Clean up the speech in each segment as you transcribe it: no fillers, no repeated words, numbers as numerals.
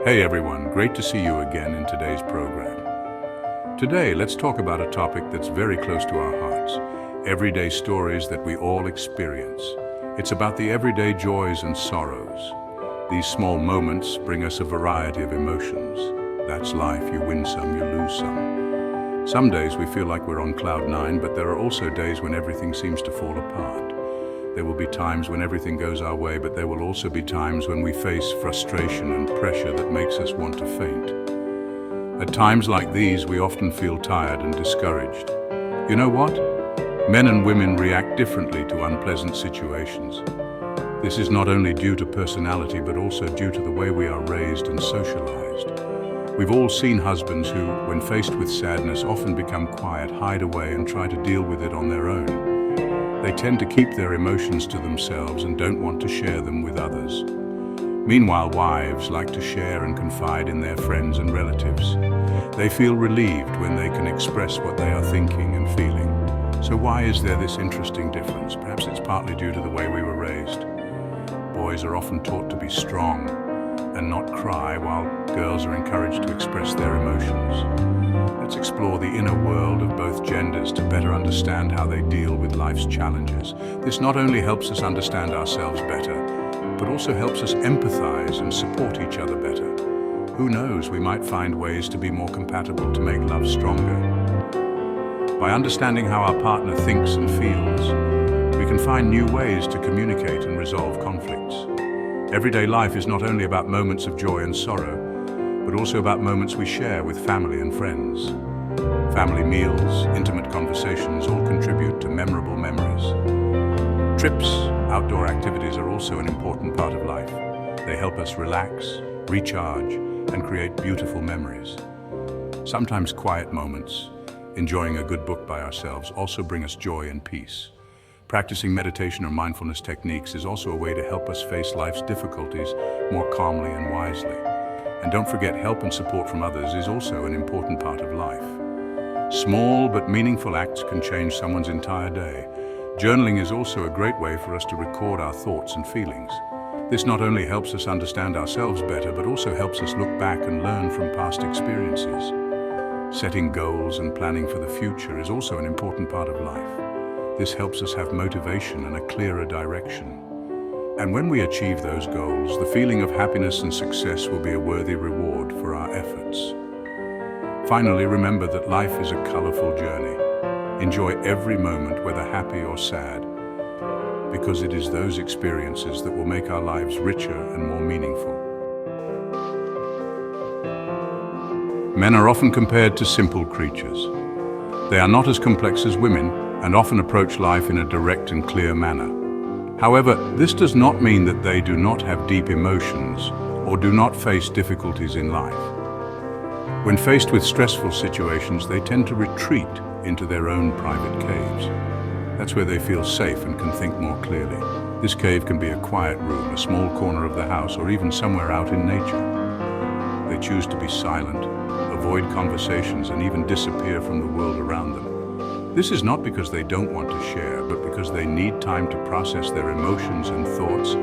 Hey everyone, great to see you again in today's program. Today, let's talk about a topic that's very close to our hearts, everyday stories that we all experience. It's about the everyday joys and sorrows. These small moments bring us a variety of emotions. That's life, you win some, you lose some. Some days we feel like we're on cloud nine, but there are also days when everything seems to fall apart. There will be times when everything goes our way, but there will also be times when we face frustration and pressure that makes us want to faint. At times like these, we often feel tired and discouraged. You know what? Men and women react differently to unpleasant situations. This is not only due to personality, but also due to the way we are raised and socialized. We've all seen husbands who, when faced with sadness, often become quiet, hide away, and try to deal with it on their own. They tend to keep their emotions to themselves and don't want to share them with others. Meanwhile, wives like to share and confide in their friends and relatives. They feel relieved when they can express what they are thinking and feeling. So why is there this interesting difference? Perhaps it's partly due to the way we were raised. Boys are often taught to be strong and not cry, while girls are encouraged to express their emotions. Let's explore the inner world of both genders to better understand how they deal with life's challenges. This not only helps us understand ourselves better, but also helps us empathize and support each other better. Who knows, we might find ways to be more compatible to make love stronger. By understanding how our partner thinks and feels, we can find new ways to communicate and resolve conflicts. Everyday life is not only about moments of joy and sorrow, but also about moments we share with family and friends. Family meals, intimate conversations all contribute to memorable memories. Trips, outdoor activities are also an important part of life. They help us relax, recharge, and create beautiful memories. Sometimes quiet moments, enjoying a good book by ourselves, also bring us joy and peace. Practicing meditation or mindfulness techniques is also a way to help us face life's difficulties more calmly and wisely. And don't forget, help and support from others is also an important part of life. Small but meaningful acts can change someone's entire day. Journaling is also a great way for us to record our thoughts and feelings. This not only helps us understand ourselves better, but also helps us look back and learn from past experiences. Setting goals and planning for the future is also an important part of life. This helps us have motivation and a clearer direction. And when we achieve those goals, the feeling of happiness and success will be a worthy reward for our efforts. Finally, remember that life is a colorful journey. Enjoy every moment, whether happy or sad, because it is those experiences that will make our lives richer and more meaningful. Men are often compared to simple creatures. They are not as complex as women and often approach life in a direct and clear manner. However, this does not mean that they do not have deep emotions or do not face difficulties in life. When faced with stressful situations, they tend to retreat into their own private caves. That's where they feel safe and can think more clearly. This cave can be a quiet room, a small corner of the house, or even somewhere out in nature. They choose to be silent, avoid conversations, and even disappear from the world around them. This is not because they don't want to share, but because they need time to process their emotions and thoughts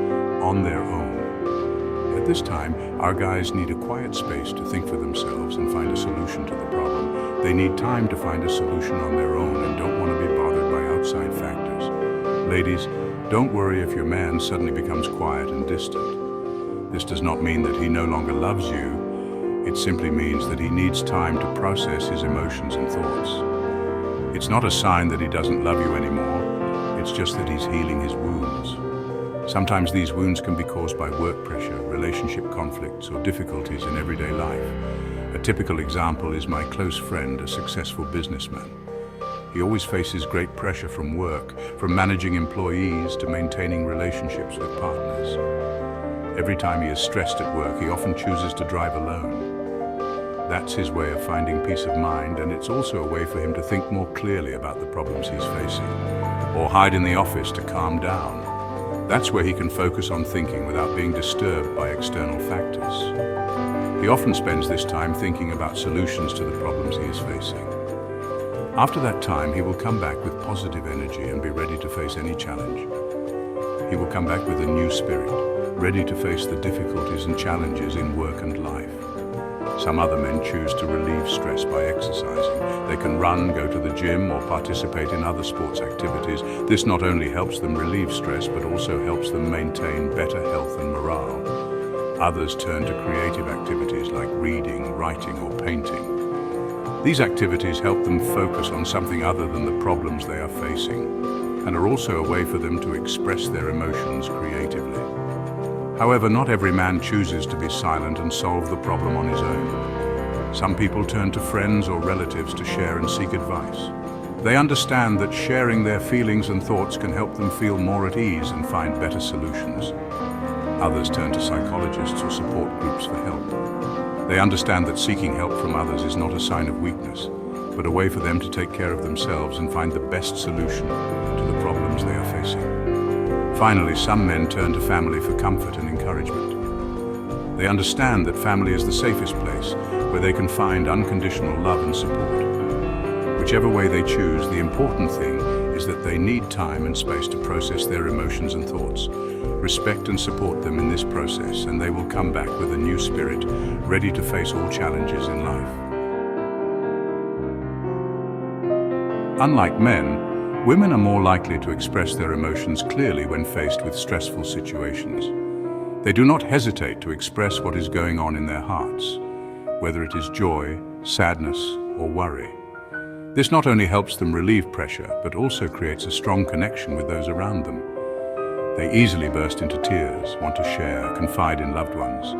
on their own. At this time, our guys need a quiet space to think for themselves and find a solution to the problem. They need time to find a solution on their own and don't want to be bothered by outside factors. Ladies, don't worry if your man suddenly becomes quiet and distant. This does not mean that he no longer loves you. It simply means that he needs time to process his emotions and thoughts. It's not a sign that he doesn't love you anymore. It's just that he's healing his wounds. Sometimes these wounds can be caused by work pressure, relationship conflicts, or difficulties in everyday life. A typical example is my close friend, a successful businessman. He always faces great pressure from work, from managing employees to maintaining relationships with partners. Every time he is stressed at work, he often chooses to drive alone. That's his way of finding peace of mind, and it's also a way for him to think more clearly about the problems he's facing. Or hide in the office to calm down. That's where he can focus on thinking without being disturbed by external factors. He often spends this time thinking about solutions to the problems he is facing. After that time, he will come back with positive energy and be ready to face any challenge. He will come back with a new spirit, ready to face the difficulties and challenges in work and life. Some other men choose to relieve stress by exercising. They can run, go to the gym, or participate in other sports activities. This not only helps them relieve stress, but also helps them maintain better health and morale. Others turn to creative activities like reading, writing, or painting. These activities help them focus on something other than the problems they are facing, and are also a way for them to express their emotions creatively. However, not every man chooses to be silent and solve the problem on his own. Some people turn to friends or relatives to share and seek advice. They understand that sharing their feelings and thoughts can help them feel more at ease and find better solutions. Others turn to psychologists or support groups for help. They understand that seeking help from others is not a sign of weakness, but a way for them to take care of themselves and find the best solution to the problems they are facing. Finally, some men turn to family for comfort and encouragement. They understand that family is the safest place where they can find unconditional love and support. Whichever way they choose, the important thing is that they need time and space to process their emotions and thoughts. Respect and support them in this process, and they will come back with a new spirit, ready to face all challenges in life. Unlike men, women are more likely to express their emotions clearly when faced with stressful situations. They do not hesitate to express what is going on in their hearts, whether it is joy, sadness, or worry. This not only helps them relieve pressure, but also creates a strong connection with those around them. They easily burst into tears, want to share, confide in loved ones.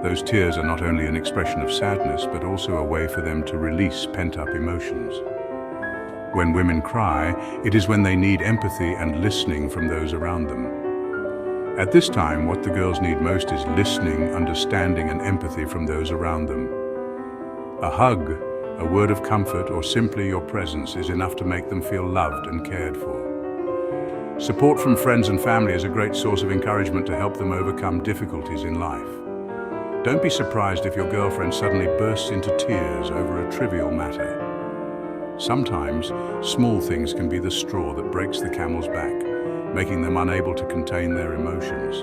Those tears are not only an expression of sadness, but also a way for them to release pent-up emotions. When women cry, it is when they need empathy and listening from those around them. At this time, what the girls need most is listening, understanding, and empathy from those around them. A hug, a word of comfort, or simply your presence is enough to make them feel loved and cared for. Support from friends and family is a great source of encouragement to help them overcome difficulties in life. Don't be surprised if your girlfriend suddenly bursts into tears over a trivial matter. Sometimes, small things can be the straw that breaks the camel's back, making them unable to contain their emotions.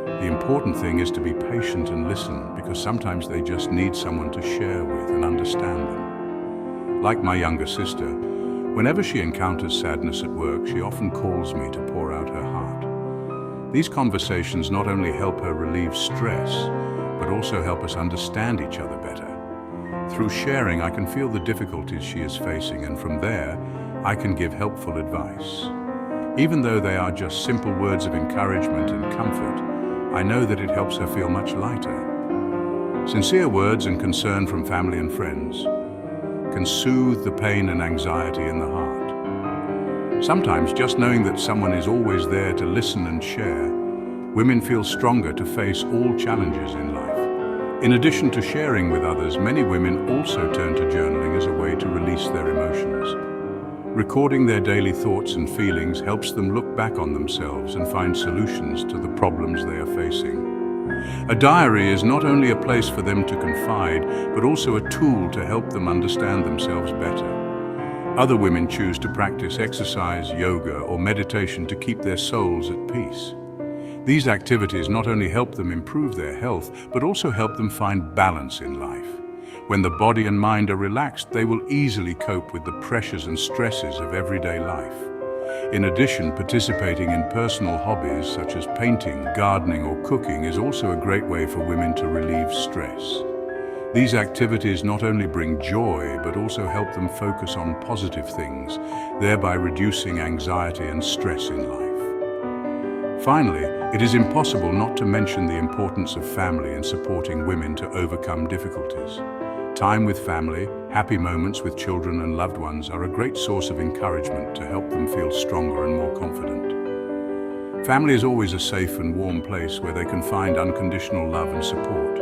The important thing is to be patient and listen, because sometimes they just need someone to share with and understand them. Like my younger sister, whenever she encounters sadness at work, she often calls me to pour out her heart. These conversations not only help her relieve stress, but also help us understand each other better. Through sharing, I can feel the difficulties she is facing, and from there, I can give helpful advice. Even though they are just simple words of encouragement and comfort, I know that it helps her feel much lighter. Sincere words and concern from family and friends can soothe the pain and anxiety in the heart. Sometimes just knowing that someone is always there to listen and share, women feel stronger to face all challenges in life. In addition to sharing with others, many women also turn to journaling as a way to release their emotions. Recording their daily thoughts and feelings helps them look back on themselves and find solutions to the problems they are facing. A diary is not only a place for them to confide, but also a tool to help them understand themselves better. Other women choose to practice exercise, yoga, or meditation to keep their souls at peace. These activities not only help them improve their health, but also help them find balance in life. When the body and mind are relaxed, they will easily cope with the pressures and stresses of everyday life. In addition, participating in personal hobbies such as painting, gardening, or cooking is also a great way for women to relieve stress. These activities not only bring joy, but also help them focus on positive things, thereby reducing anxiety and stress in life. Finally, it is impossible not to mention the importance of family in supporting women to overcome difficulties. Time with family, happy moments with children and loved ones are a great source of encouragement to help them feel stronger and more confident. Family is always a safe and warm place where they can find unconditional love and support.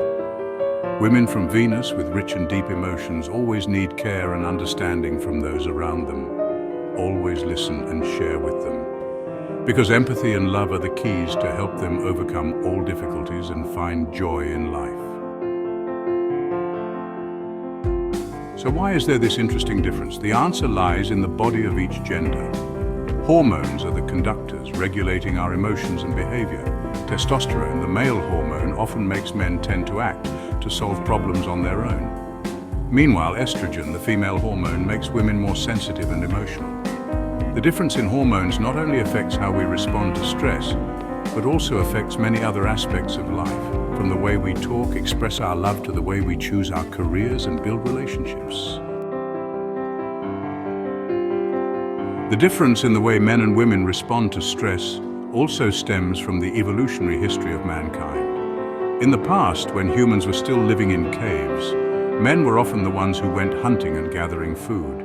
Women from Venus with rich and deep emotions always need care and understanding from those around them. Always listen and share with them, because empathy and love are the keys to help them overcome all difficulties and find joy in life. So why is there this interesting difference? The answer lies in the body of each gender. Hormones are the conductors regulating our emotions and behavior. Testosterone, the male hormone, often makes men tend to act to solve problems on their own. Meanwhile, estrogen, the female hormone, makes women more sensitive and emotional. The difference in hormones not only affects how we respond to stress, but also affects many other aspects of life, from the way we talk, express our love, to the way we choose our careers and build relationships. The difference in the way men and women respond to stress also stems from the evolutionary history of mankind. In the past, when humans were still living in caves, men were often the ones who went hunting and gathering food.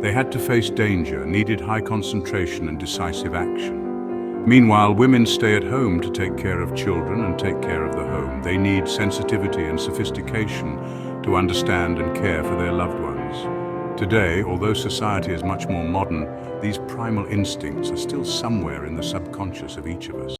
They had to face danger, needed high concentration and decisive action. Meanwhile, women stay at home to take care of children and take care of the home. They need sensitivity and sophistication to understand and care for their loved ones. Today, although society is much more modern, these primal instincts are still somewhere in the subconscious of each of us.